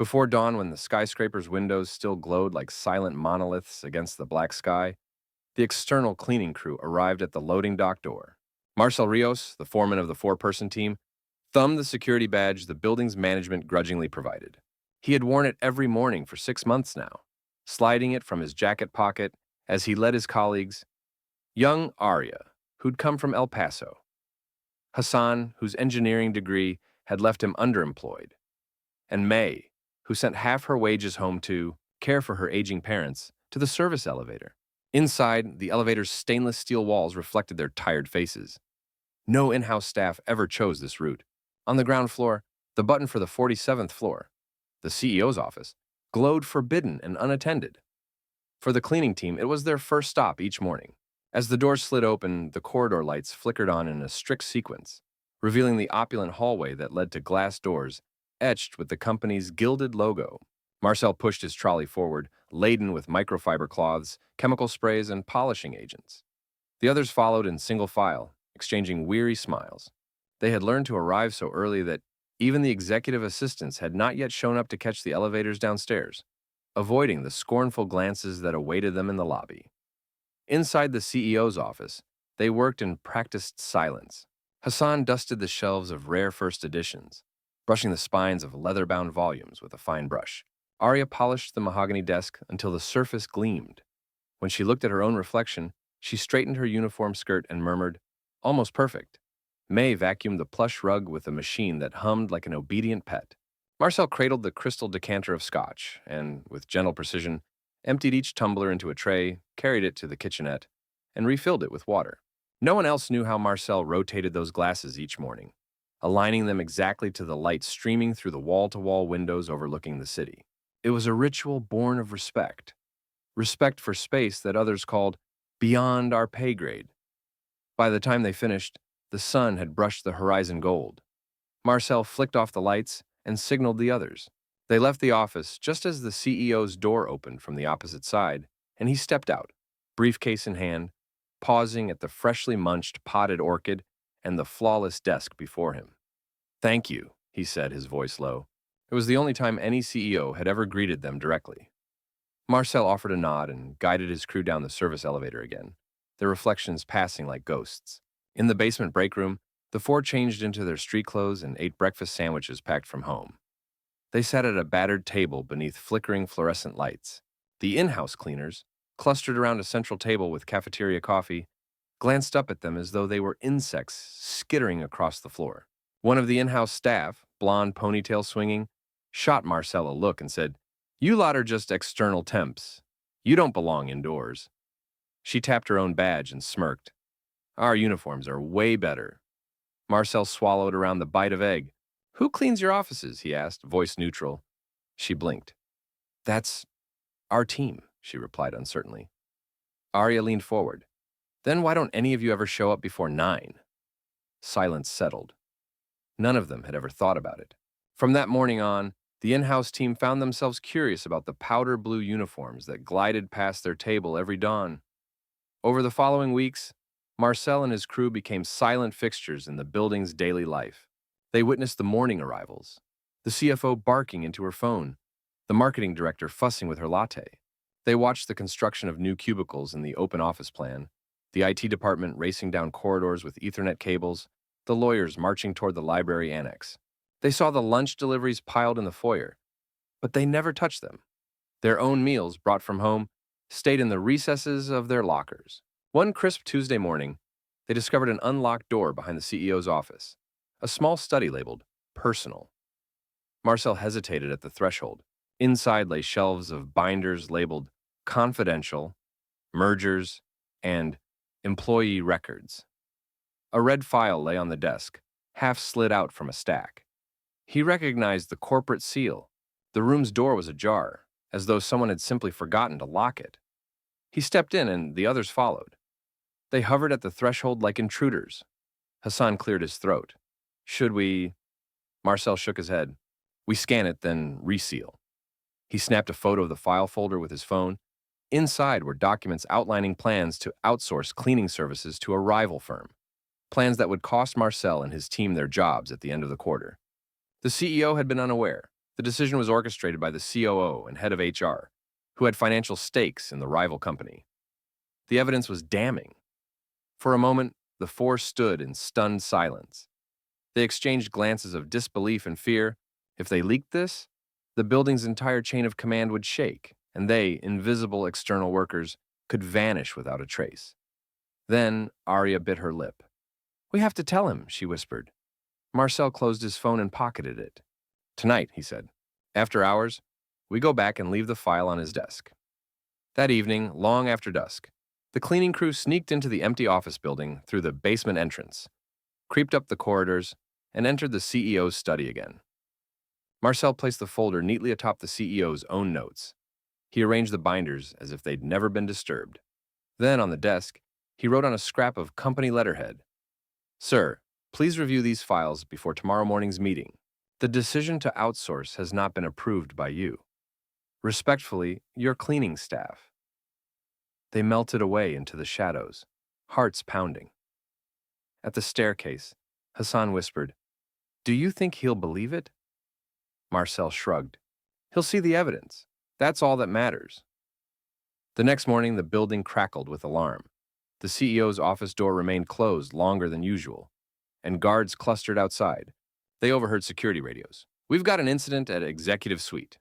Before dawn, when the skyscraper's windows still glowed like silent monoliths against the black sky, the external cleaning crew arrived at the loading dock door. Marcel Rios, the foreman of the four-person team, thumbed the security badge the building's management grudgingly provided. He had worn it every morning for 6 months now, sliding it from his jacket pocket as he led his colleagues, young Arya, who'd come from El Paso, Hassan, whose engineering degree had left him underemployed, and May, who sent half her wages home to care for her aging parents, to the service elevator. Inside, the elevator's stainless steel walls reflected their tired faces. No in-house staff ever chose this route. On the ground floor, the button for the 47th floor, the CEO's office, glowed forbidden and unattended. For the cleaning team, it was their first stop each morning. As the doors slid open, the corridor lights flickered on in a strict sequence, revealing the opulent hallway that led to glass doors etched with the company's gilded logo. Marcel pushed his trolley forward, laden with microfiber cloths, chemical sprays, and polishing agents. The others followed in single file, exchanging weary smiles. They had learned to arrive so early that even the executive assistants had not yet shown up to catch the elevators downstairs, avoiding the scornful glances that awaited them in the lobby. Inside the CEO's office, they worked in practiced silence. Hassan dusted the shelves of rare first editions, brushing the spines of leather-bound volumes with a fine brush. Arya polished the mahogany desk until the surface gleamed. When she looked at her own reflection, she straightened her uniform skirt and murmured, "Almost perfect." May vacuumed the plush rug with a machine that hummed like an obedient pet. Marcel cradled the crystal decanter of scotch and, with gentle precision, emptied each tumbler into a tray, carried it to the kitchenette, and refilled it with water. No one else knew how Marcel rotated those glasses each morning, aligning them exactly to the light streaming through the wall-to-wall windows overlooking the city. It was a ritual born of respect. Respect for space that others called beyond our pay grade. By the time they finished, the sun had brushed the horizon gold. Marcel flicked off the lights and signaled the others. They left the office just as the CEO's door opened from the opposite side, and he stepped out, briefcase in hand, pausing at the freshly munched potted orchid and the flawless desk before him. "Thank you," he said, his voice low. It was the only time any CEO had ever greeted them directly. Marcel offered a nod and guided his crew down the service elevator again, their reflections passing like ghosts. In the basement break room, the four changed into their street clothes and ate breakfast sandwiches packed from home. They sat at a battered table beneath flickering fluorescent lights. The in-house cleaners, clustered around a central table with cafeteria coffee, glanced up at them as though they were insects skittering across the floor. One of the in-house staff, blonde ponytail swinging, shot Marcel a look and said, "You lot are just external temps. You don't belong indoors." She tapped her own badge and smirked. "Our uniforms are way better." Marcel swallowed around the bite of egg. "Who cleans your offices?" he asked, voice neutral. She blinked. "That's our team," she replied uncertainly. Arya leaned forward. "Then why don't any of you ever show up before 9? Silence settled. None of them had ever thought about it. From that morning on, the in-house team found themselves curious about the powder blue uniforms that glided past their table every dawn. Over the following weeks, Marcel and his crew became silent fixtures in the building's daily life. They witnessed the morning arrivals, the CFO barking into her phone, the marketing director fussing with her latte. They watched the construction of new cubicles in the open office plan, the IT department racing down corridors with Ethernet cables, the lawyers marching toward the library annex. They saw the lunch deliveries piled in the foyer, but they never touched them. Their own meals, brought from home, stayed in the recesses of their lockers. One crisp Tuesday morning, they discovered an unlocked door behind the CEO's office, a small study labeled "Personal." Marcel hesitated at the threshold. Inside lay shelves of binders labeled "Confidential," "Mergers," and "Employee Records." A red file lay on the desk, half slid out from a stack. He recognized the corporate seal. The room's door was ajar, as though someone had simply forgotten to lock it. He stepped in, and the others followed. They hovered at the threshold like intruders. Hassan cleared his throat. "Should we—" Marcel shook his head. "We scan it, then reseal." He snapped a photo of the file folder with his phone. Inside were documents outlining plans to outsource cleaning services to a rival firm, plans that would cost Marcel and his team their jobs at the end of the quarter. The CEO had been unaware. The decision was orchestrated by the COO and head of HR, who had financial stakes in the rival company. The evidence was damning. For a moment, the four stood in stunned silence. They exchanged glances of disbelief and fear. If they leaked this, the building's entire chain of command would shake, and they, invisible external workers, could vanish without a trace. Then Arya bit her lip. "We have to tell him," she whispered. Marcel closed his phone and pocketed it. "Tonight," he said. "After hours, we go back and leave the file on his desk." That evening, long after dusk, the cleaning crew sneaked into the empty office building through the basement entrance, creeped up the corridors, and entered the CEO's study again. Marcel placed the folder neatly atop the CEO's own notes. He arranged the binders as if they'd never been disturbed. Then, on the desk, he wrote on a scrap of company letterhead, "Sir, please review these files before tomorrow morning's meeting. The decision to outsource has not been approved by you. Respectfully, your cleaning staff." They melted away into the shadows, hearts pounding. At the staircase, Hassan whispered, "Do you think he'll believe it?" Marcel shrugged. "He'll see the evidence. That's all that matters." The next morning, the building crackled with alarm. The CEO's office door remained closed longer than usual, and guards clustered outside. They overheard security radios. "We've got an incident at Executive Suite."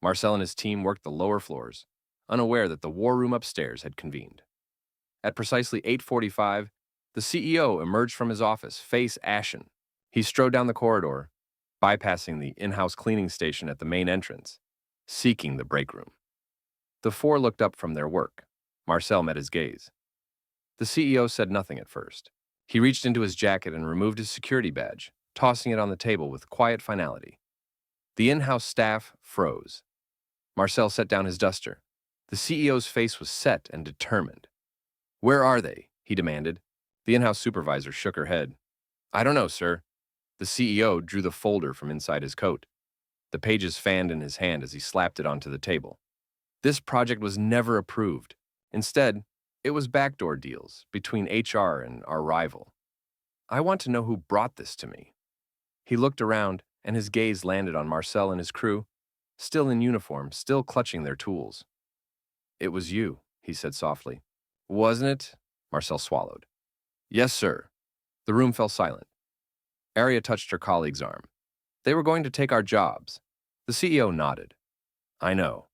Marcel and his team worked the lower floors, unaware that the war room upstairs had convened. At precisely 8:45, the CEO emerged from his office, face ashen. He strode down the corridor, bypassing the in-house cleaning station at the main entrance, seeking the break room. The four looked up from their work. Marcel met his gaze. The CEO said nothing at first. He reached into his jacket and removed his security badge, tossing it on the table with quiet finality. The in-house staff froze. Marcel set down his duster. The CEO's face was set and determined. "Where are they?" he demanded. The in-house supervisor shook her head. "I don't know, sir." The CEO drew the folder from inside his coat. The pages fanned in his hand as he slapped it onto the table. This project was never approved. Instead, it was backdoor deals between HR and our rival. "I want to know who brought this to me." He looked around, and his gaze landed on Marcel and his crew, still in uniform, still clutching their tools. "It was you," he said softly. "Wasn't it?" Marcel swallowed. "Yes, sir." The room fell silent. Arya touched her colleague's arm. "They were going to take our jobs." The CEO nodded. "I know."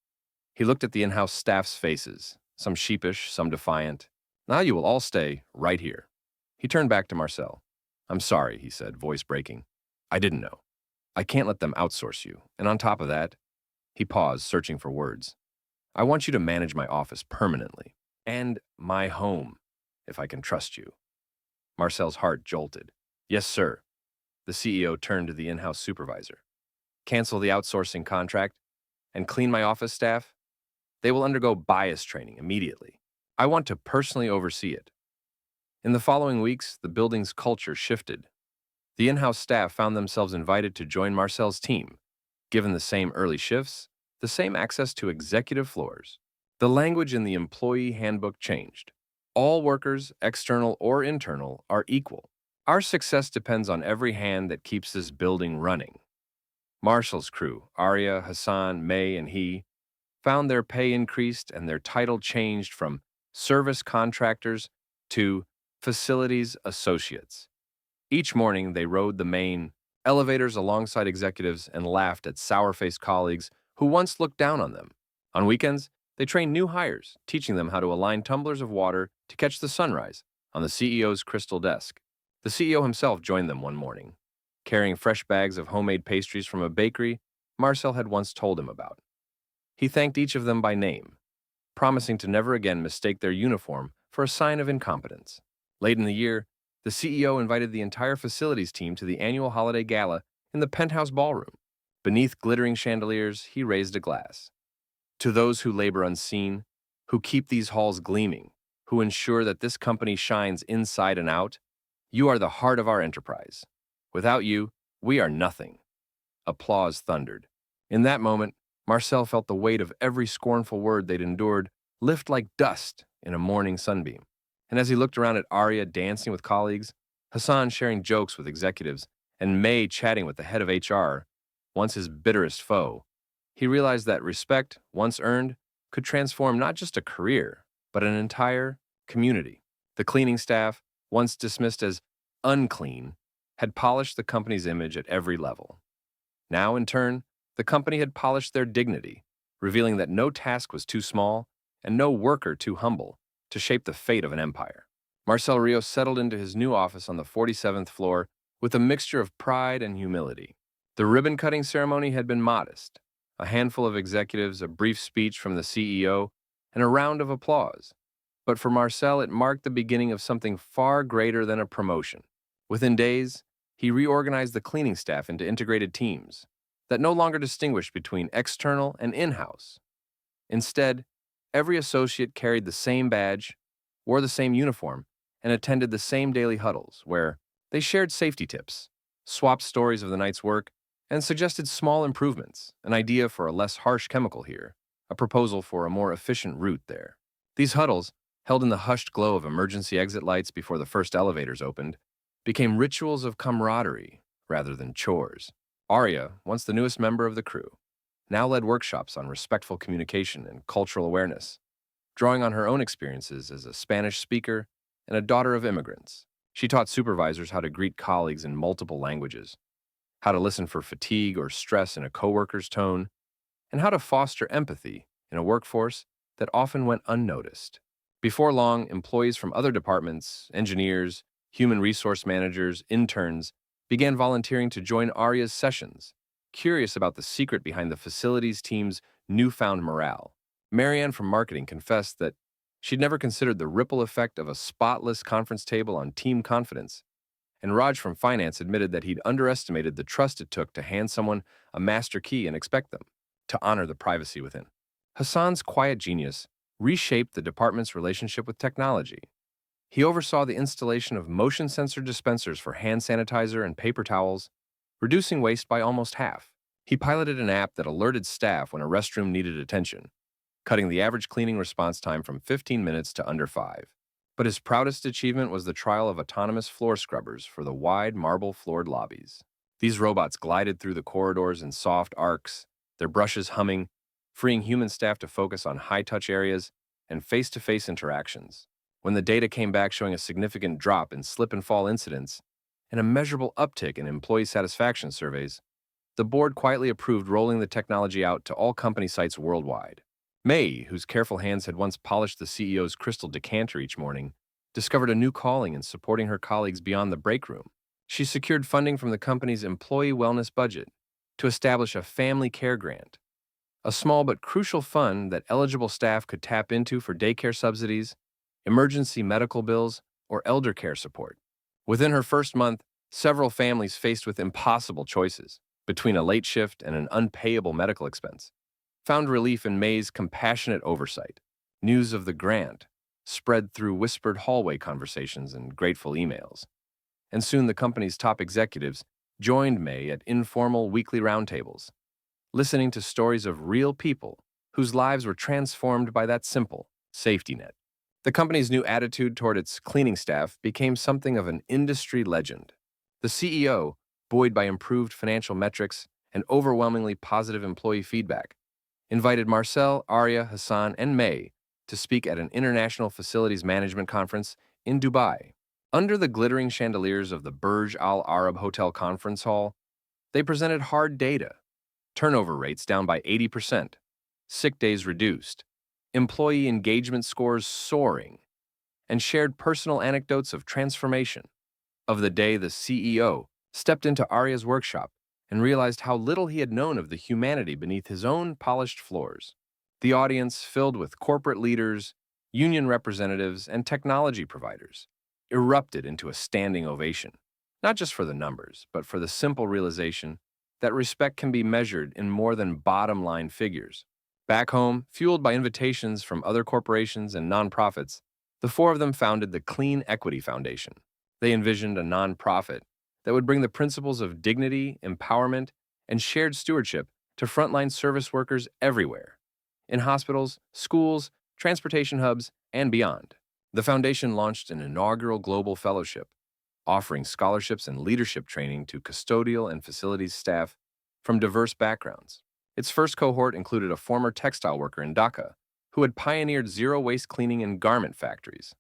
He looked at the in-house staff's faces, some sheepish, some defiant. "Now you will all stay right here." He turned back to Marcel. "I'm sorry," he said, voice breaking. "I didn't know. I can't let them outsource you. And on top of that," he paused, searching for words, "I want you to manage my office permanently. And my home, if I can trust you." Marcel's heart jolted. "Yes, sir." The CEO turned to the in-house supervisor. "Cancel the outsourcing contract and clean my office staff. They will undergo bias training immediately. I want to personally oversee it." In the following weeks, the building's culture shifted. The in-house staff found themselves invited to join Marcel's team, given the same early shifts, the same access to executive floors. The language in the employee handbook changed. All workers, external or internal, are equal. Our success depends on every hand that keeps this building running. Marcel's crew, Arya, Hassan, May, and he, found their pay increased and their title changed from service contractors to facilities associates. Each morning, they rode the main elevators alongside executives and laughed at sour-faced colleagues who once looked down on them. On weekends, they trained new hires, teaching them how to align tumblers of water to catch the sunrise on the CEO's crystal desk. The CEO himself joined them one morning, carrying fresh bags of homemade pastries from a bakery Marcel had once told him about. He thanked each of them by name, promising to never again mistake their uniform for a sign of incompetence. Late in the year, the CEO invited the entire facilities team to the annual holiday gala in the penthouse ballroom. Beneath glittering chandeliers, he raised a glass. "To those who labor unseen, who keep these halls gleaming, who ensure that this company shines inside and out, you are the heart of our enterprise. Without you, we are nothing." Applause thundered. In that moment, Marcel felt the weight of every scornful word they'd endured lift like dust in a morning sunbeam. And as he looked around at Arya dancing with colleagues, Hassan sharing jokes with executives, and May chatting with the head of HR, once his bitterest foe, he realized that respect, once earned, could transform not just a career, but an entire community. The cleaning staff, once dismissed as unclean, had polished the company's image at every level. Now, in turn, the company had polished their dignity, revealing that no task was too small and no worker too humble to shape the fate of an empire. Marcel Rios settled into his new office on the 47th floor with a mixture of pride and humility. The ribbon-cutting ceremony had been modest, a handful of executives, a brief speech from the CEO, and a round of applause. But for Marcel, it marked the beginning of something far greater than a promotion. Within days, he reorganized the cleaning staff into integrated teams that no longer distinguished between external and in-house. Instead, every associate carried the same badge, wore the same uniform, and attended the same daily huddles, where they shared safety tips, swapped stories of the night's work, and suggested small improvements, an idea for a less harsh chemical here, a proposal for a more efficient route there. These huddles, held in the hushed glow of emergency exit lights before the first elevators opened, became rituals of camaraderie rather than chores. Arya, once the newest member of the crew, now led workshops on respectful communication and cultural awareness, drawing on her own experiences as a Spanish speaker and a daughter of immigrants. She taught supervisors how to greet colleagues in multiple languages, how to listen for fatigue or stress in a coworker's tone, and how to foster empathy in a workforce that often went unnoticed. Before long, employees from other departments, engineers, human resource managers, interns, began volunteering to join Arya's sessions, curious about the secret behind the facilities team's newfound morale. Marianne from marketing confessed that she'd never considered the ripple effect of a spotless conference table on team confidence, and Raj from finance admitted that he'd underestimated the trust it took to hand someone a master key and expect them to honor the privacy within. Hassan's quiet genius reshaped the department's relationship with technology. He oversaw the installation of motion sensor dispensers for hand sanitizer and paper towels, reducing waste by almost half. He piloted an app that alerted staff when a restroom needed attention, cutting the average cleaning response time from 15 minutes to under 5. But his proudest achievement was the trial of autonomous floor scrubbers for the wide marble-floored lobbies. These robots glided through the corridors in soft arcs, their brushes humming, freeing human staff to focus on high-touch areas and face-to-face interactions. When the data came back showing a significant drop in slip-and-fall incidents and a measurable uptick in employee satisfaction surveys, the board quietly approved rolling the technology out to all company sites worldwide. May, whose careful hands had once polished the CEO's crystal decanter each morning, discovered a new calling in supporting her colleagues beyond the break room. She secured funding from the company's employee wellness budget to establish a family care grant, a small but crucial fund that eligible staff could tap into for daycare subsidies, emergency medical bills, or elder care support. Within her first month, several families faced with impossible choices between a late shift and an unpayable medical expense found relief in May's compassionate oversight. News of the grant spread through whispered hallway conversations and grateful emails. And soon the company's top executives joined May at informal weekly roundtables, listening to stories of real people whose lives were transformed by that simple safety net. The company's new attitude toward its cleaning staff became something of an industry legend. The CEO, buoyed by improved financial metrics and overwhelmingly positive employee feedback, invited Marcel, Arya, Hassan, and May to speak at an international facilities management conference in Dubai. Under the glittering chandeliers of the Burj Al Arab Hotel Conference Hall, they presented hard data: turnover rates down by 80%, sick days reduced, employee engagement scores soaring, and shared personal anecdotes of transformation. Of the day the CEO stepped into Arya's workshop and realized how little he had known of the humanity beneath his own polished floors. The audience, filled with corporate leaders, union representatives, and technology providers, erupted into a standing ovation, not just for the numbers, but for the simple realization that respect can be measured in more than bottom-line figures. Back home, fueled by invitations from other corporations and nonprofits, the four of them founded the Clean Equity Foundation. They envisioned a nonprofit that would bring the principles of dignity, empowerment, and shared stewardship to frontline service workers everywhere, in hospitals, schools, transportation hubs, and beyond. The foundation launched an inaugural global fellowship, offering scholarships and leadership training to custodial and facilities staff from diverse backgrounds. Its first cohort included a former textile worker in Dhaka who had pioneered zero-waste cleaning in garment factories,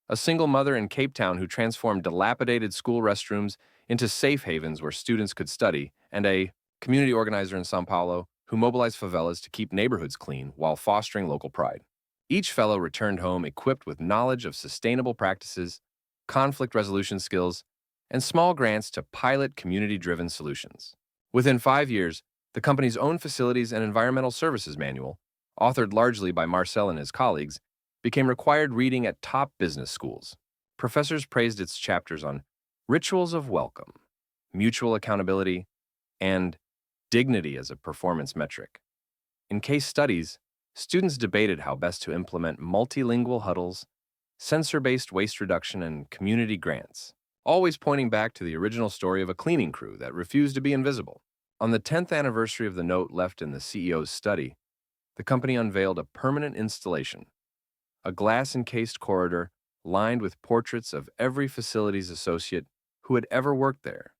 a single mother in Cape Town who transformed dilapidated school restrooms into safe havens where students could study, and a community organizer in Sao Paulo who mobilized favelas to keep neighborhoods clean while fostering local pride. Each fellow returned home equipped with knowledge of sustainable practices, conflict resolution skills, and small grants to pilot community-driven solutions. Within 5 years, the company's own facilities and environmental services manual, authored largely by Marcel and his colleagues, became required reading at top business schools. Professors praised its chapters on rituals of welcome, mutual accountability, and dignity as a performance metric. In case studies, students debated how best to implement multilingual huddles, sensor-based waste reduction, and community grants, always pointing back to the original story of a cleaning crew that refused to be invisible. On the 10th anniversary of the note left in the CEO's study, the company unveiled a permanent installation, a glass-encased corridor lined with portraits of every facilities associate who had ever worked there,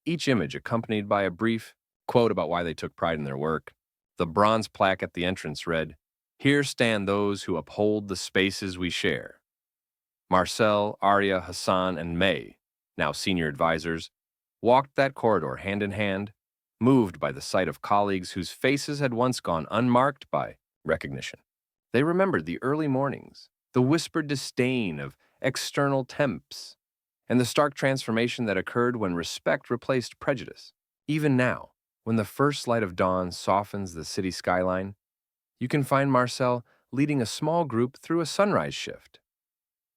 each image accompanied by a brief quote about why they took pride in their work. The bronze plaque at the entrance read, "Here stand those who uphold the spaces we share." Marcel, Arya, Hassan, and May, now senior advisors, walked that corridor hand in hand, moved by the sight of colleagues whose faces had once gone unmarked by recognition. They remembered the early mornings, the whispered disdain of external temps, and the stark transformation that occurred when respect replaced prejudice. Even now, when the first light of dawn softens the city skyline, you can find Marcel leading a small group through a sunrise shift.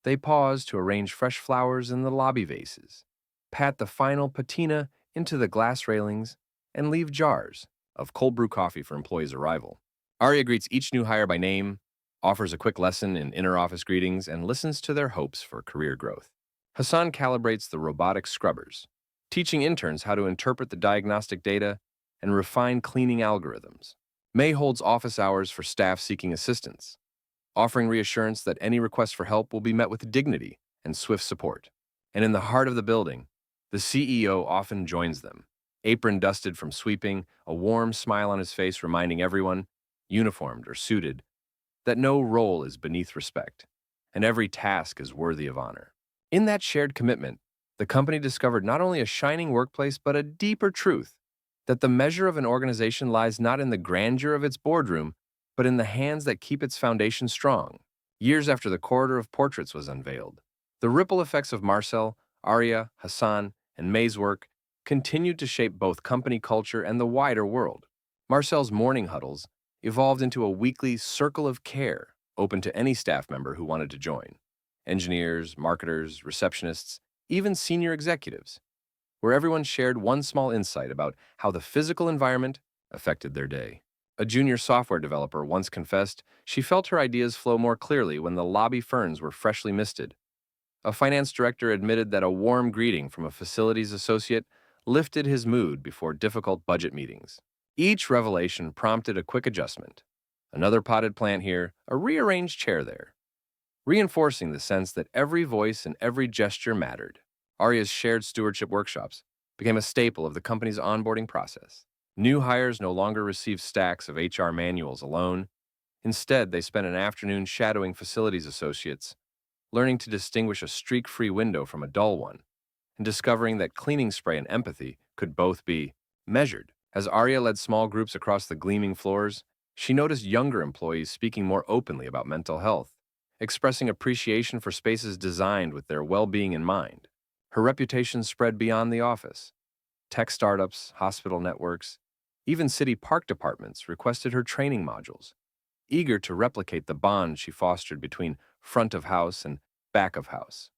They pause to arrange fresh flowers in the lobby vases, pat the final patina into the glass railings, and leave jars of cold brew coffee for employees' arrival. Arya greets each new hire by name, offers a quick lesson in inter-office greetings, and listens to their hopes for career growth. Hassan calibrates the robotic scrubbers, teaching interns how to interpret the diagnostic data and refine cleaning algorithms. May holds office hours for staff seeking assistance, offering reassurance that any request for help will be met with dignity and swift support. And in the heart of the building, the CEO often joins them, apron dusted from sweeping, a warm smile on his face reminding everyone, uniformed or suited, that no role is beneath respect, and every task is worthy of honor. In that shared commitment, the company discovered not only a shining workplace but a deeper truth, that the measure of an organization lies not in the grandeur of its boardroom, but in the hands that keep its foundation strong. Years after the corridor of portraits was unveiled, the ripple effects of Marcel, Arya, Hassan, and May's work continued to shape both company culture and the wider world. Marcel's morning huddles evolved into a weekly circle of care open to any staff member who wanted to join. Engineers, marketers, receptionists, even senior executives, where everyone shared one small insight about how the physical environment affected their day. A junior software developer once confessed she felt her ideas flow more clearly when the lobby ferns were freshly misted. A finance director admitted that a warm greeting from a facilities associate lifted his mood before difficult budget meetings. Each revelation prompted a quick adjustment. Another potted plant here, a rearranged chair there, reinforcing the sense that every voice and every gesture mattered. Arya's shared stewardship workshops became a staple of the company's onboarding process. New hires no longer received stacks of HR manuals alone. Instead, they spent an afternoon shadowing facilities associates, learning to distinguish a streak-free window from a dull one, and discovering that cleaning spray and empathy could both be measured. As Arya led small groups across the gleaming floors, she noticed younger employees speaking more openly about mental health, expressing appreciation for spaces designed with their well-being in mind. Her reputation spread beyond the office. Tech startups, hospital networks, even city park departments requested her training modules, eager to replicate the bond she fostered between front of house and back of house.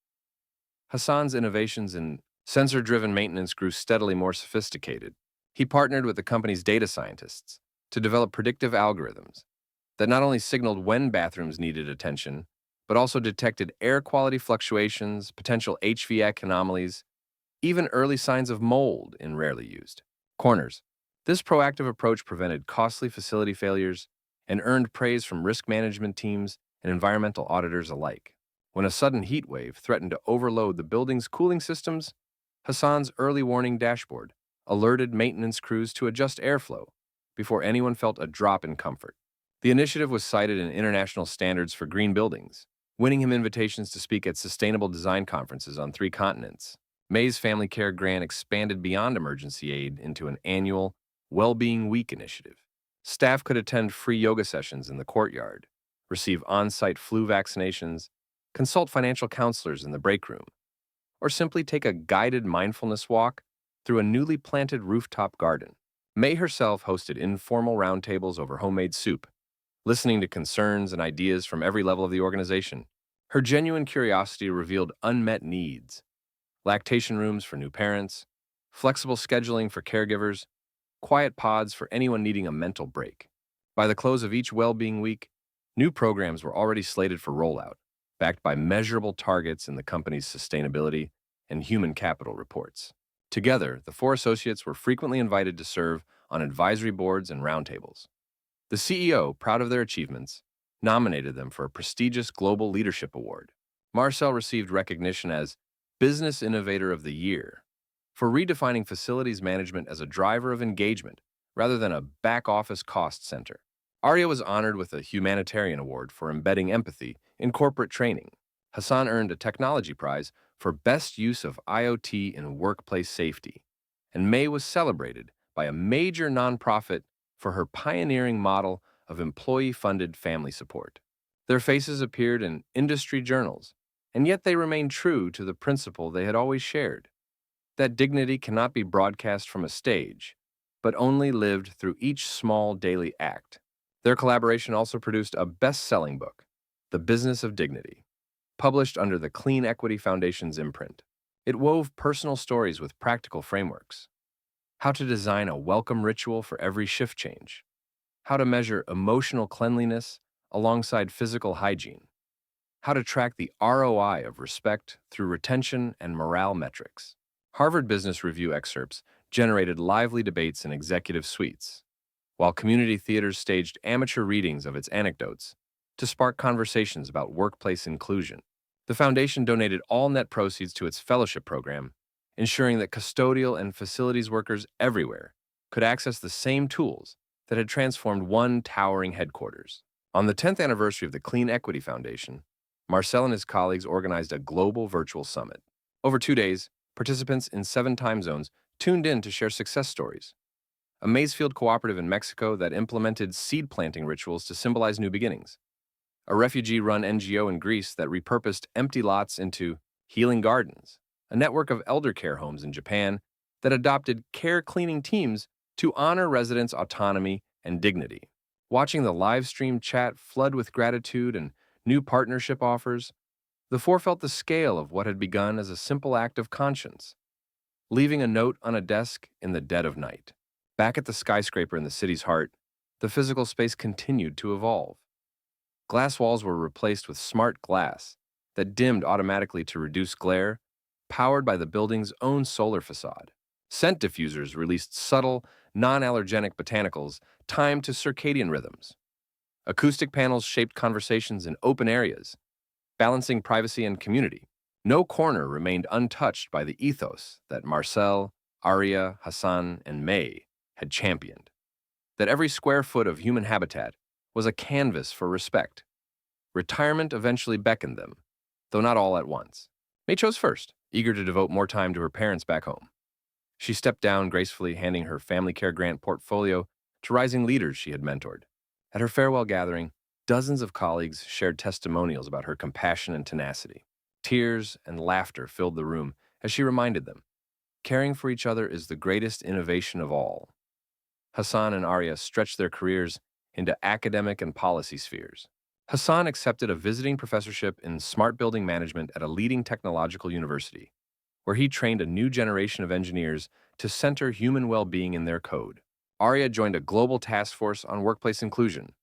Hassan's innovations in sensor-driven maintenance grew steadily more sophisticated. He partnered with the company's data scientists to develop predictive algorithms that not only signaled when bathrooms needed attention, but also detected air quality fluctuations, potential HVAC anomalies, even early signs of mold in rarely used corners. This proactive approach prevented costly facility failures and earned praise from risk management teams and environmental auditors alike. When a sudden heat wave threatened to overload the building's cooling systems, Hassan's early warning dashboard alerted maintenance crews to adjust airflow before anyone felt a drop in comfort. The initiative was cited in international standards for green buildings, winning him invitations to speak at sustainable design conferences on 3 continents. May's Family Care Grant expanded beyond emergency aid into an annual Well-Being Week initiative. Staff could attend free yoga sessions in the courtyard, receive on-site flu vaccinations, consult financial counselors in the break room, or simply take a guided mindfulness walk through a newly planted rooftop garden. May herself hosted informal roundtables over homemade soup, listening to concerns and ideas from every level of the organization. Her genuine curiosity revealed unmet needs: lactation rooms for new parents, flexible scheduling for caregivers, quiet pods for anyone needing a mental break. By the close of each well-being week, new programs were already slated for rollout, backed by measurable targets in the company's sustainability and human capital reports. Together, the 4 associates were frequently invited to serve on advisory boards and roundtables. The CEO, proud of their achievements, nominated them for a prestigious Global Leadership Award. Marcel received recognition as Business Innovator of the Year for redefining facilities management as a driver of engagement rather than a back-office cost center. Arya was honored with a humanitarian award for embedding empathy in corporate training. Hassan earned a technology prize for best use of IoT in workplace safety, and May was celebrated by a major nonprofit for her pioneering model of employee-funded family support. Their faces appeared in industry journals, and yet they remained true to the principle they had always shared: that dignity cannot be broadcast from a stage, but only lived through each small daily act. Their collaboration also produced a best-selling book, The Business of Dignity, published under the Clean Equity Foundation's imprint. It wove personal stories with practical frameworks: how to design a welcome ritual for every shift change, how to measure emotional cleanliness alongside physical hygiene, how to track the ROI of respect through retention and morale metrics. Harvard Business Review excerpts generated lively debates in executive suites, while community theaters staged amateur readings of its anecdotes to spark conversations about workplace inclusion. The foundation donated all net proceeds to its fellowship program, ensuring that custodial and facilities workers everywhere could access the same tools that had transformed one towering headquarters. On the 10th anniversary of the Clean Equity Foundation, Marcel and his colleagues organized a global virtual summit. Over 2 days, participants in 7 time zones tuned in to share success stories. A Maysfield cooperative in Mexico that implemented seed planting rituals to symbolize new beginnings. A refugee-run NGO in Greece that repurposed empty lots into healing gardens. A network of elder care homes in Japan that adopted care cleaning teams to honor residents' autonomy and dignity. Watching the live stream chat flood with gratitude and new partnership offers, the 4 felt the scale of what had begun as a simple act of conscience, leaving a note on a desk in the dead of night. Back at the skyscraper in the city's heart, the physical space continued to evolve. Glass walls were replaced with smart glass that dimmed automatically to reduce glare, powered by the building's own solar facade. Scent diffusers released subtle, non-allergenic botanicals timed to circadian rhythms. Acoustic panels shaped conversations in open areas, balancing privacy and community. No corner remained untouched by the ethos that Marcel, Arya, Hassan, and May had championed. That every square foot of human habitat was a canvas for respect. Retirement eventually beckoned them, though not all at once. May chose first, eager to devote more time to her parents back home. She stepped down gracefully, handing her family care grant portfolio to rising leaders she had mentored. At her farewell gathering, dozens of colleagues shared testimonials about her compassion and tenacity. Tears and laughter filled the room as she reminded them, caring for each other is the greatest innovation of all. Hassan and Arya stretched their careers into academic and policy spheres. Hassan accepted a visiting professorship in smart building management at a leading technological university, where he trained a new generation of engineers to center human well-being in their code. Arya joined a global task force on workplace inclusion,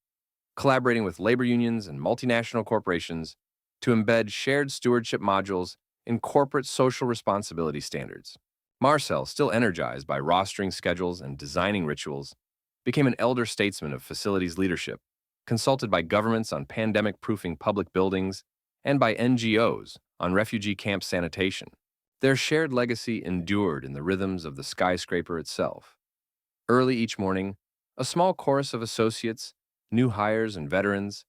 collaborating with labor unions and multinational corporations to embed shared stewardship modules in corporate social responsibility standards. Marcel, still energized by rostering schedules and designing rituals, became an elder statesman of facilities leadership, consulted by governments on pandemic-proofing public buildings and by NGOs on refugee camp sanitation. Their shared legacy endured in the rhythms of the skyscraper itself. Early each morning, a small chorus of associates, new hires, and veterans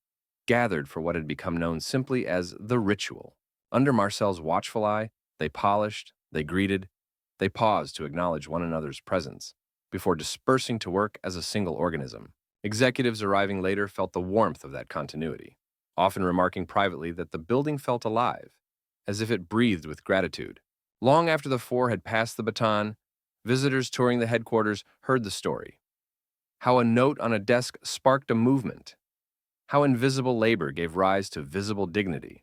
gathered for what had become known simply as the ritual. Under Marcel's watchful eye, they polished, they greeted, they paused to acknowledge one another's presence before dispersing to work as a single organism. Executives arriving later felt the warmth of that continuity, often remarking privately that the building felt alive, as if it breathed with gratitude. Long after the four had passed the baton, visitors touring the headquarters heard the story. How a note on a desk sparked a movement. How invisible labor gave rise to visible dignity.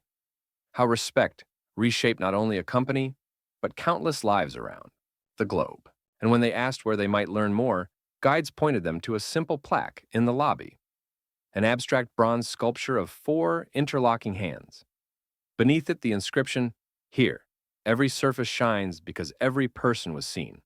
How respect reshaped not only a company, but countless lives around the globe. And when they asked where they might learn more, guides pointed them to a simple plaque in the lobby, an abstract bronze sculpture of four interlocking hands. Beneath it, the inscription, "Here, every surface shines because every person was seen."